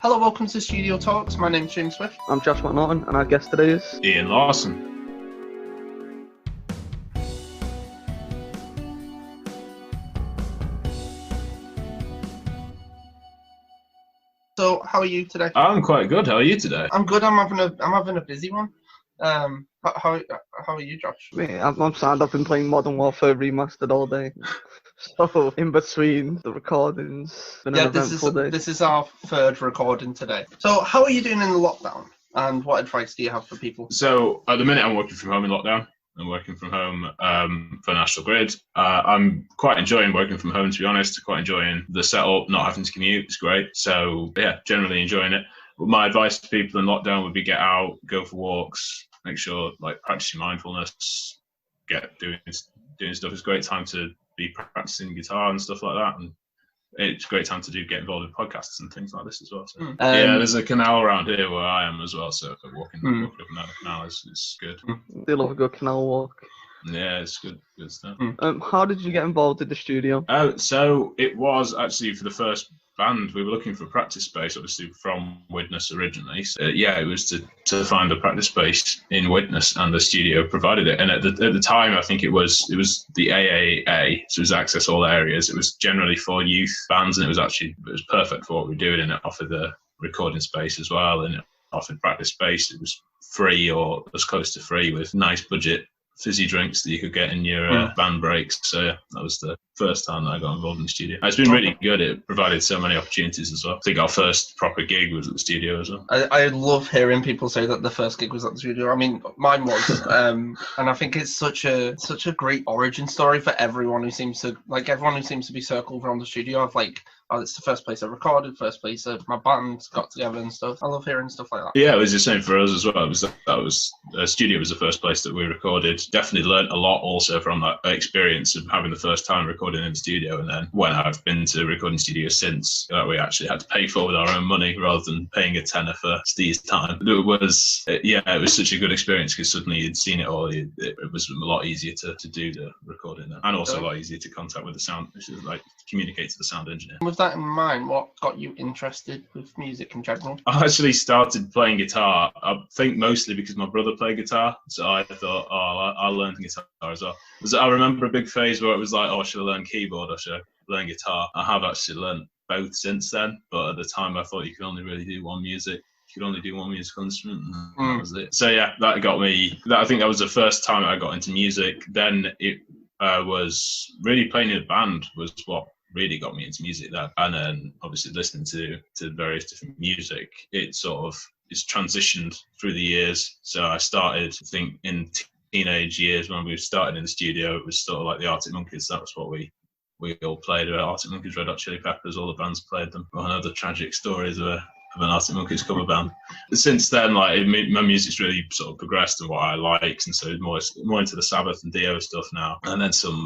Hello, welcome to Studio Talks. My name's James Swift. I'm Josh McNorton, and our guest today is Ian Larsson. So, how are you today? I'm quite good. How are you today? I'm good. I'm having a busy one. How are you, Josh? I'm sad. I've been playing Modern Warfare Remastered all day. So in between the recordings, been an eventful day. This is our third recording today. So, how are you doing in the lockdown? And what advice do you have for people? So at the minute, I'm working from home in lockdown. I'm working from home for National Grid. I'm quite enjoying working from home, to be honest. Quite enjoying the setup, not having to commute. It's great. So yeah, generally enjoying it. But my advice to people in lockdown would be get out, go for walks, make sure practice your mindfulness, get doing stuff. It's a great time to be practicing guitar and stuff like that. And it's a great time to get involved in podcasts and things like this as well. So yeah, there's a canal around here where I am as well. So walking up and down the canal is good. They love a good canal walk. Yeah, it's good stuff. How did you get involved in the studio? So it was actually for the first band. We were looking for a practice space, obviously from Widnes originally. So, yeah, it was to find a practice space in Widnes, and the studio provided it. And at the time, I think it was the AAA, so it was Access All Areas. It was generally for youth bands, and it was perfect for what we were doing. And it offered the recording space as well, and it offered practice space. It was free or as close to free with nice budget fizzy drinks that you could get in your band breaks. So yeah, that was the first time that I got involved in the studio. It's been really good. It provided so many opportunities as well. I think our first proper gig was at the studio as well. I love hearing people say that the first gig was at the studio. I mean, mine was, and I think it's such a great origin story for everyone who seems to be circled around the studio of oh, it's the first place I recorded, first place that my band got together and stuff. I love hearing stuff like that. Yeah, it was the same for us as well. The studio was the first place that we recorded. Definitely learnt a lot also from that experience of having the first time recording in the studio. And then when I've been to recording studios since, we actually had to pay for with our own money rather than paying a tenner for Steve's time. It was such a good experience because suddenly you'd seen it all. It was a lot easier to do the recording then, and also a lot easier to contact with the sound, communicate to the sound engineer. With that in mind, what got you interested with music in general? I actually started playing guitar, I think mostly because my brother played guitar, so I thought, I'll learn guitar as well. I remember a big phase where it was like, should I learn keyboard or should I learn guitar? I have actually learned both since then, but at the time I thought you could only really do one music. You could only do one musical instrument, and that was it. So yeah, that got me. I think that was the first time I got into music. Then it was really playing in a band was what really got me into music then, and then obviously listening to various different music. It's transitioned through the years. So I started, I think, in teenage years when we started in the studio. It was sort of like the Arctic Monkeys. That was what we all played. Arctic Monkeys, Red Hot Chili Peppers, all the bands played them. I know the tragic stories of an Arctic Monkeys cover band. Since then, my music's really sort of progressed and what I like, and so more into the Sabbath and Dio stuff now, and then some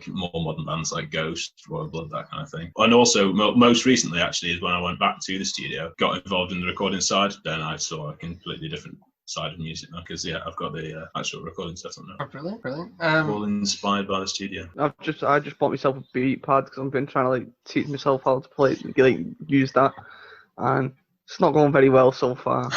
more modern bands like Ghost, Royal Blood, that kind of thing. And also most recently actually is when I went back to the studio, got involved in the recording side. Then I saw a completely different side of music now, because I've got the actual recording setup now. Oh, brilliant. All inspired by the studio. I just bought myself a beat pad because I've been trying to teach myself how to play, use that, and it's not going very well so far.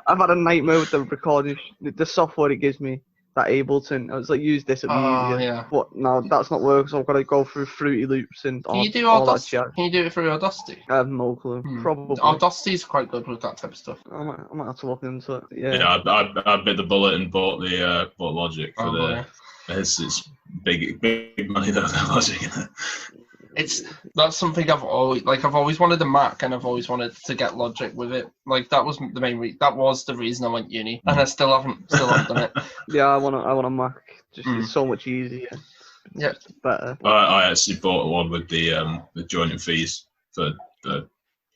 I've had a nightmare with the recording, the software it gives me, that Ableton. I was use this, it'll be easier. Yeah. But no, that's not working, so I've got to go through Fruity Loops and all that shit. Can you do it through Audacity? I have no clue. Probably. Audacity's quite good with that type of stuch. I might have to look into it. Yeah, I bit the bullet and bought Logic for it's big money though, the Logic. That's something I've always wanted a Mac, and I've always wanted to get Logic with it. That was the main that was the reason I went uni, and I still haven't done it. Yeah, I want a Mac. It's so much easier. Yeah, better. I actually bought one with the joining fees for the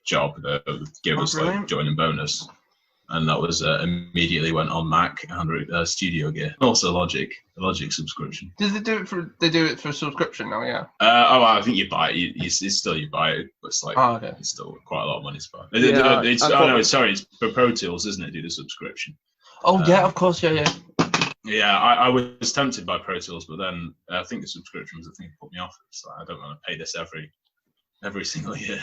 job that give us joining bonus. And that was immediately went on Mac and Studio Gear. Also Logic subscription. Did they do it for subscription now? Yeah. I think you buy it. You buy it, but it's it's still quite a lot of money to buy. It's for Pro Tools, isn't it? Do the subscription. Oh yeah, of course, yeah. Yeah, I was tempted by Pro Tools, but then I think the subscription was the thing that put me off. It's I don't want to pay this every single year.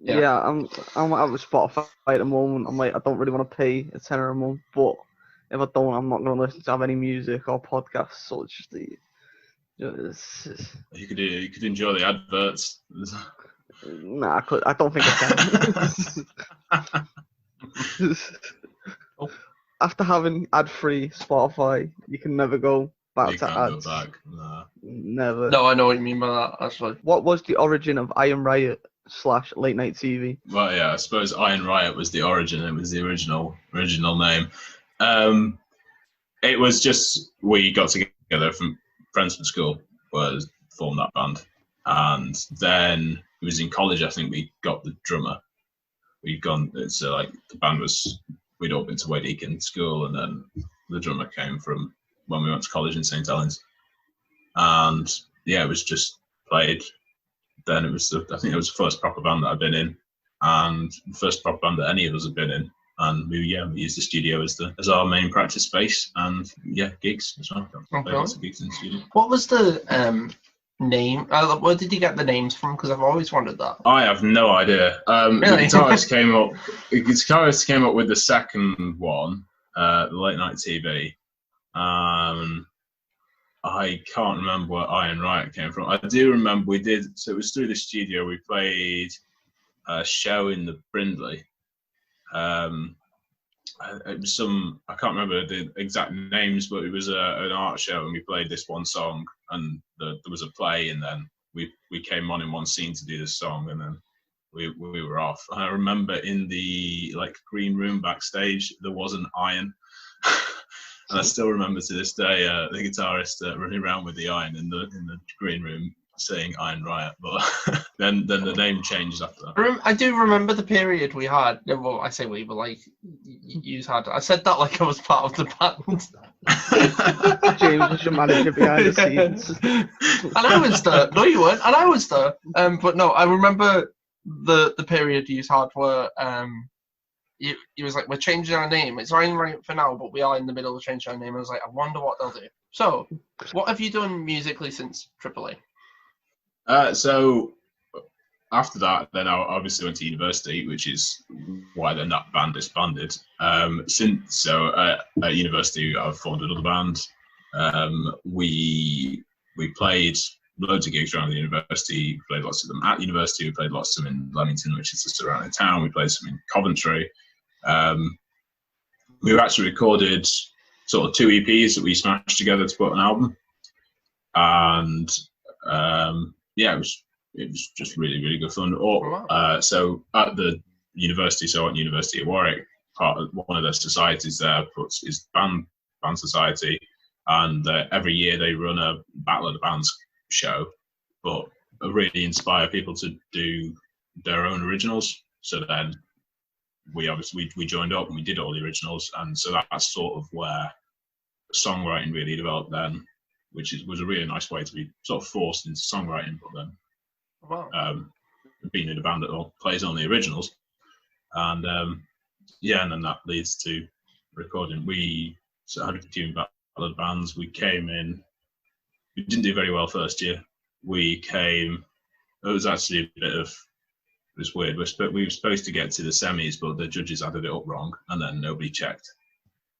Yeah, I'm at Spotify at the moment. I'm like, I don't really want to pay a tenner a month, but if I don't, I'm not going to listen to have any music or podcasts. So it's just You could enjoy the adverts. nah, I don't think I can. After having ad-free Spotify, you can never go back You to can't ads. go back. Nah. Never. No, I know what you mean by that, actually. What was the origin of Iron Riot / Late Night TV? Well, yeah, I suppose Iron Riot was the origin. It was the original name. It was just we got together from friends from school, formed that band, and then it was in college. I think we got the drummer. We'd gone. So like the band we'd all been to Wade Eakin school, and then the drummer came from when we went to college in St Helens, and yeah, it was just played. Then it was I think it was the first proper band that I've been in, and the first proper band that any of us have been in. And we used the studio as our main practice space, and gigs as well. Okay. Lots of gigs in the studio. What was the name? Where did you get the names from? Because I've always wondered that. I have no idea. Really? The guitarist came up with the second one, the Late Night TV. I can't remember where Iron Riot came from. I do remember we did. So it was through the studio. We played a show in the Brindley. It was I can't remember the exact names, but it was an art show, and we played this one song, and there was a play, and then we came on in one scene to do this song, and then we were off. And I remember in the green room backstage there was an iron, and I still remember to this day the guitarist running around with the iron in the green room saying Iron Riot, but then the name changed after that. I do remember the period we had. Well, I say we, but you had. I said that like I was part of the band. James was your manager behind the scenes. And I was there. No, you weren't. And I was there. But no, I remember the period you had where he was like, we're changing our name. It's Iron Riot for now, but we are in the middle of changing our name. I was like, I wonder what they'll do. So, what have you done musically since AAA? So after that, then I obviously went to university, which is why then that band disbanded. At university, I've formed another band. We played loads of gigs around the university. We played lots of them at university. We played lots of them in Leamington, which is just around the town. We played some in Coventry. We actually recorded sort of 2 EPs that we smashed together to put an album, and it was just really, really good fun. So at the university, at University of Warwick, one of their societies there is band society, and every year they run a Battle of the Bands show, but really inspire people to do their own originals. So then we joined up and we did all the originals, and so that's sort of where songwriting really developed then, which was a really nice way to be sort of forced into songwriting, but then being in a band that plays on the originals, and and then that leads to recording. We had a few ballad bands. We came in. We didn't do very well first year. It was actually it was weird. We were supposed to get to the semis, but the judges added it up wrong, and then nobody checked.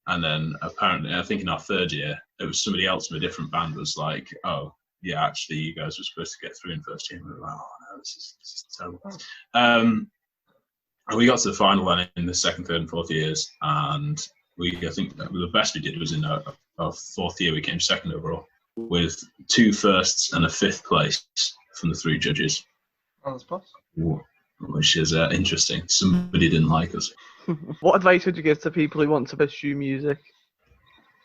And then apparently, I think in our third year, it was somebody else from a different band was like, "Oh, yeah, actually, you guys were supposed to get through in first year." And we were like, "Oh no, this is terrible." And we got to the final then in the second, third, and fourth years, and I think the best we did was in our fourth year. We came second overall with 2 firsts and a 5th place from the 3 judges. Oh, that's plus. Which is interesting. Somebody didn't like us. What advice would you give to people who want to pursue music?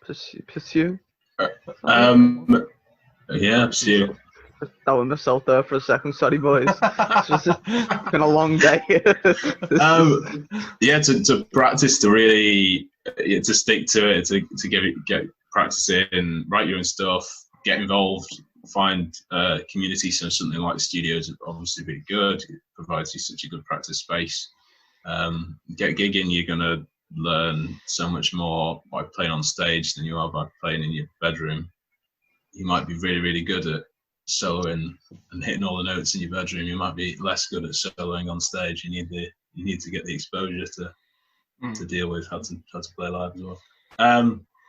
Pursue? Pursue. Just doubting myself there for a second. Sorry, boys. It's been a long day. To practice, to really to stick to it, to get practice in, write your own stuff, get involved, find community. So something like the studio is obviously really good. It provides you such a good practice space. Get gigging, you're gonna learn so much more by playing on stage than you are by playing in your bedroom. You might be really, really good at soloing and hitting all the notes in your bedroom. You might be less good at soloing on stage. You need to get the exposure to deal with how to play live as well.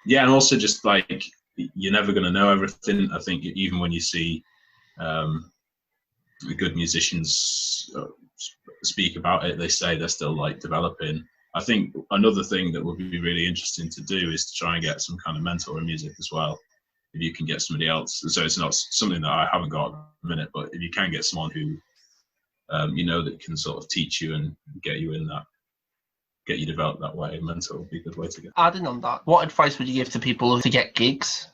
Yeah, and also just like you're never going to know everything. I think even when you see good musicians speak about it, they say they're still like developing. I think another thing that would be really interesting to do is to try and get some kind of mentor in music as well. If you can get somebody else, so it's not something that I haven't got at the minute, but if you can get someone who that can sort of teach you and get you developed that way, a mentor would be a good way to go. Adding on that, what advice would you give to people to get gigs?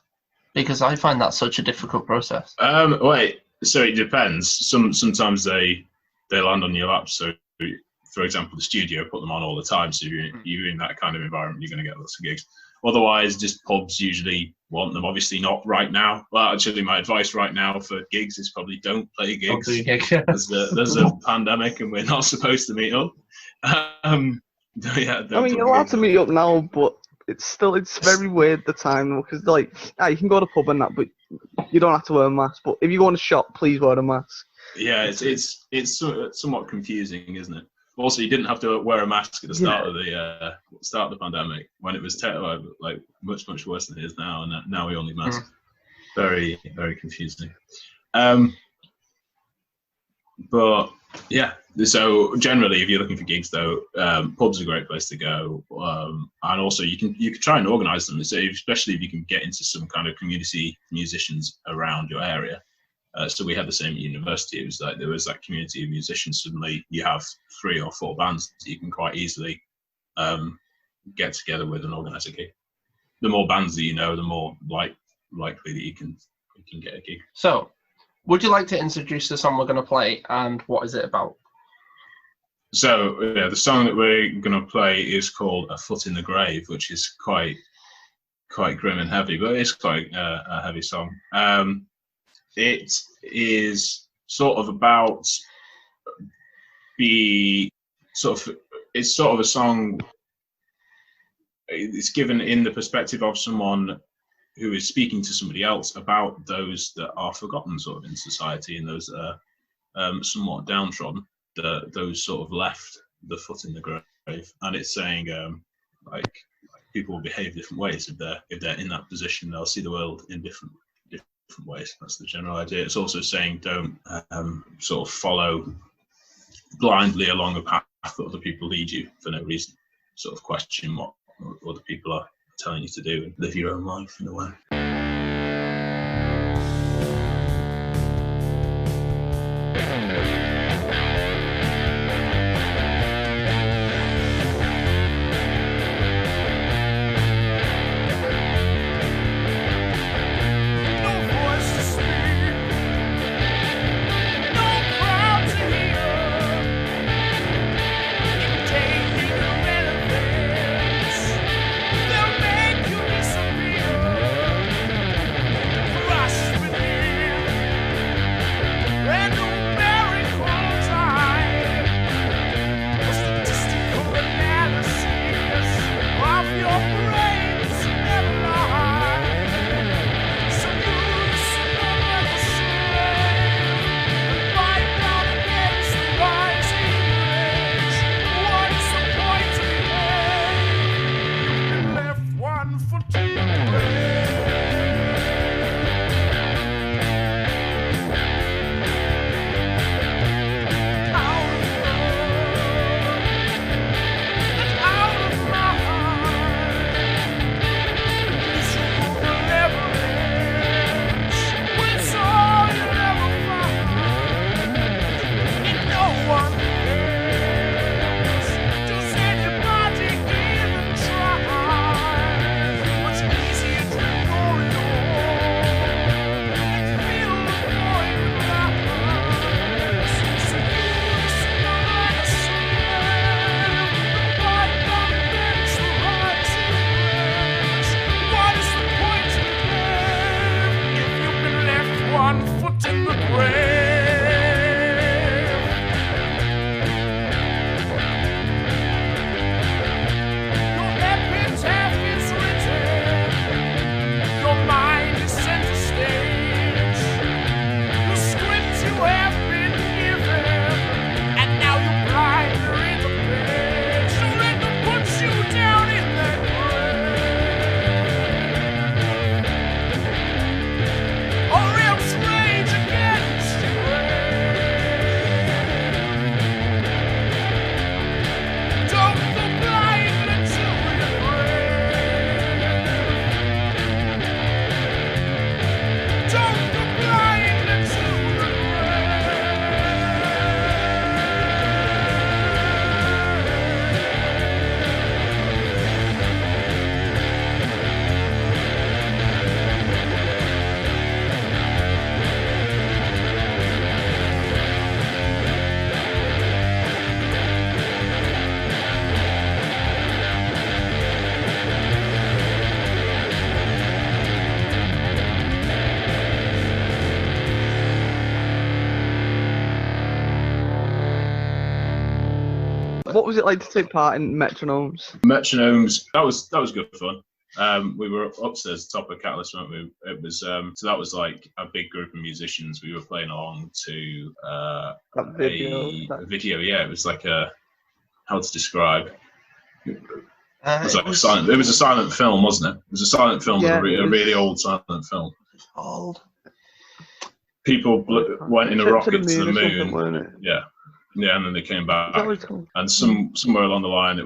Because I find that such a difficult process. So it depends. Sometimes they land on your lap. So, for example, the studio put them on all the time. So you're in that kind of environment, you're going to get lots of gigs. Otherwise, just pubs usually want them. Obviously, not right now. Well, actually, my advice right now for gigs is probably don't play gigs. There's a pandemic and we're not supposed to meet up. Yeah, I mean, you're allowed to meet up now, but it's very weird the time, because like, you can go to the pub and that, but you don't have to wear a mask. But if you go in a shop, please wear a mask. Yeah, it's somewhat confusing, isn't it? Also, you didn't have to wear a mask at the start of the pandemic, when it was like much worse than it is now, and now we only mask. Very, very confusing. But yeah, so generally, if you're looking for gigs, though, pubs are a great place to go, and also you can try and organise them. So especially if you can get into some kind of community musicians around your area. So we had the same at university. It was like there was that community of musicians. Suddenly, you have 3 or 4 bands that you can quite easily get together with and organise a gig. The more bands that you know, the more likely that you can get a gig. So, would you like to introduce the song we're going to play, and what is it about? So, yeah, the song that we're going to play is called "A Foot in the Grave," which is quite grim and heavy, but it's quite a heavy song. It is sort of about it's sort of a song. It's given in the perspective of someone who is speaking to somebody else about those that are forgotten sort of in society, and those that are somewhat downtrodden, those sort of left the foot in the grave. And it's saying like people will behave different ways if they're in that position. They'll see the world in different ways. That's the general idea. It's also saying don't sort of follow blindly along a path that other people lead you for no reason. Sort of question what other people are telling you to do and live your own life in a way. Random Mary What was it like to take part in Metronomes? Metronomes, that was good fun. We were upstairs, top of Catalyst, weren't we? It was so that was like a big group of musicians. We were playing along to That video. a video. Yeah, it was like a how to describe. It was like it was a silent. It was a silent film, wasn't it? It was a silent film, Yeah, a really old silent film. old. People went in a rocket to the or something, moon. weren't it? Yeah, and then they came Is that back. what it's called? And somewhere along the line, they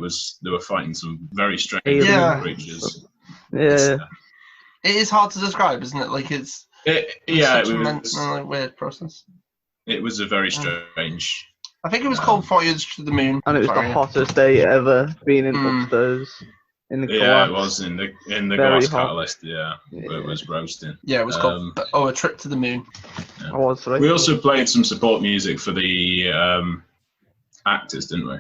were fighting some very strange Alien creatures. Yeah. It is hard to describe, isn't it? Like it's such a mentally weird process. It was a very strange. I think it was called Voyage to the Moon. And it was the hottest day ever being in upstairs in the Yeah, it was in the Very glass hot. catalyst. Yeah, where it was roasting. Yeah, it was called A Trip to the Moon. Yeah. I was right. We also played some support music for the actors, didn't we?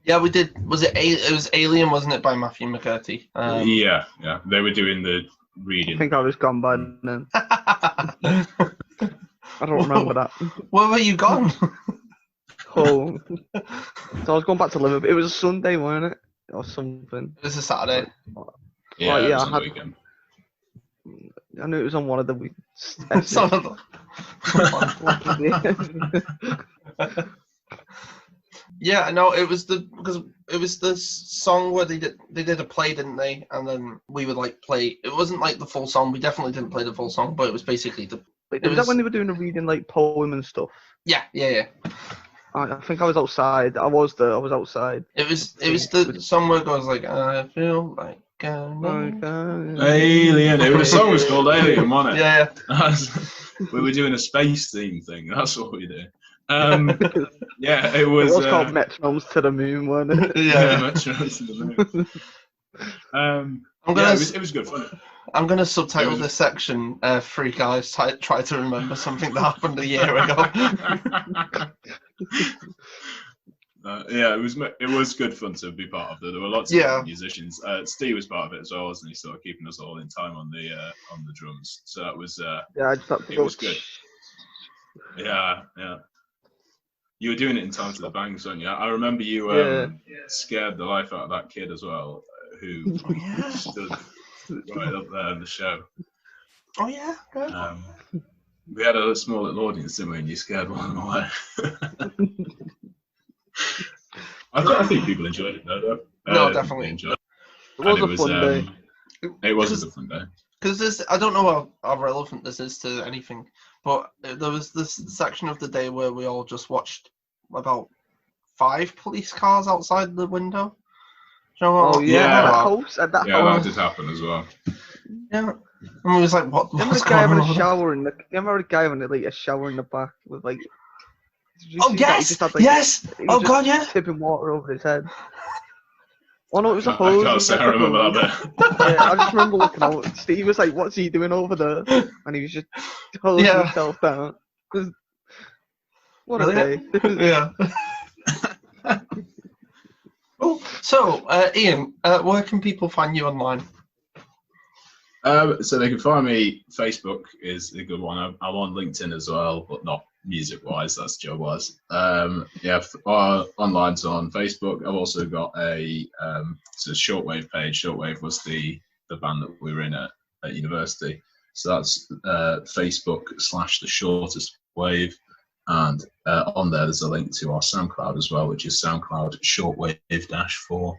Yeah, we did. It was Alien, wasn't it, by Matthew McCurdy? Yeah. They were doing the I reading. think I was gone by then. I don't remember that. Where were you gone? Oh. So I was going back to Liverpool. It was a Sunday, wasn't it? Or something. It was a Saturday. Yeah, Oh, it yeah, was I on had- the weekend. I knew it was on one of the weeks. Some of them. Yeah, no, it was because it was the song where they did a play, didn't they? And then we would like play. It wasn't like the full song. We definitely didn't play the full song, but it was basically Was that when they were doing the reading like poem and stuff? Yeah. I think I was outside. I was outside. It was the song where it goes like, I feel like Alien. The song was called Alien, wasn't it? Yeah. We were doing a space theme thing. That's what we did. Yeah, it was. It was called Metronomes to the Moon, wasn't it? Yeah, Metronomes to the Moon. It was good fun. I'm gonna subtitle this section. Three guys try to remember something that happened a year ago. Yeah, it was good fun to be part of. There were lots of musicians. Steve was part of it as well, wasn't he? Sort of keeping us all in time on the drums. So that was Yeah, I just had to it go. was good. Yeah. You were doing it in time to the bangs, weren't you? I remember you scared the life out of that kid as well, who stood right up there in the show. Oh yeah. Good. We had a small little audience, didn't we? And you scared one of them away. I think people enjoyed it though. No, definitely. Enjoyed it. It was a fun day. It was a fun day. Because I don't know how relevant this is to anything, but there was this section of the day where we all just watched about 5 police cars outside the window. Do you know what? Oh yeah, Yeah. at that house. At that Yeah, house. that did happen as well. Yeah. And we was like, what's Remember the going guy having a on? shower in the? Remember the guy having like a shower in the back with like? Did you Oh see that? He yes, just had, like, yes. he Oh was god, yeah. just tipping water over his head. Oh no, it was a I hose. can't say I remember that bit. Yeah, I just remember looking out. Steve was like, "What's he doing over there?" And he was just hosing Yeah. himself down. What a day! Brilliant. Yeah. Oh, so Ian, where can people find you online? So they can find me. Facebook is a good one. I'm on LinkedIn as well, but not music-wise. That's job-wise. Online, so on Facebook. I've also got a Shortwave page. Shortwave was the band that we were in at university. So that's Facebook/The Shortest Wave. And on there's a link to our SoundCloud as well, which is SoundCloud Shortwave-4.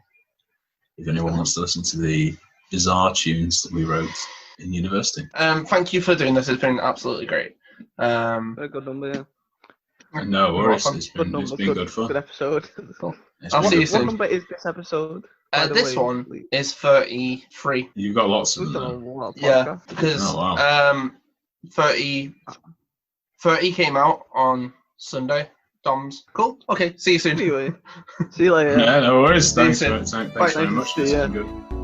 If anyone wants to listen to the bizarre tunes that we wrote in university. Thank you for doing this. It's been absolutely great. Very good number, yeah. No worries. It's Good been number. good fun. Good episode. I'll see you What soon. number is this episode? by the This way? one is 33. You've got lots of We've them. done a Though. lot of Yeah, podcasts. because Oh, wow. 30 came out on Sunday. Doms. Cool. Okay. See you soon. Anyway, see you later. Yeah, no worries. See you Thanks soon. very Bye. much. It's been good.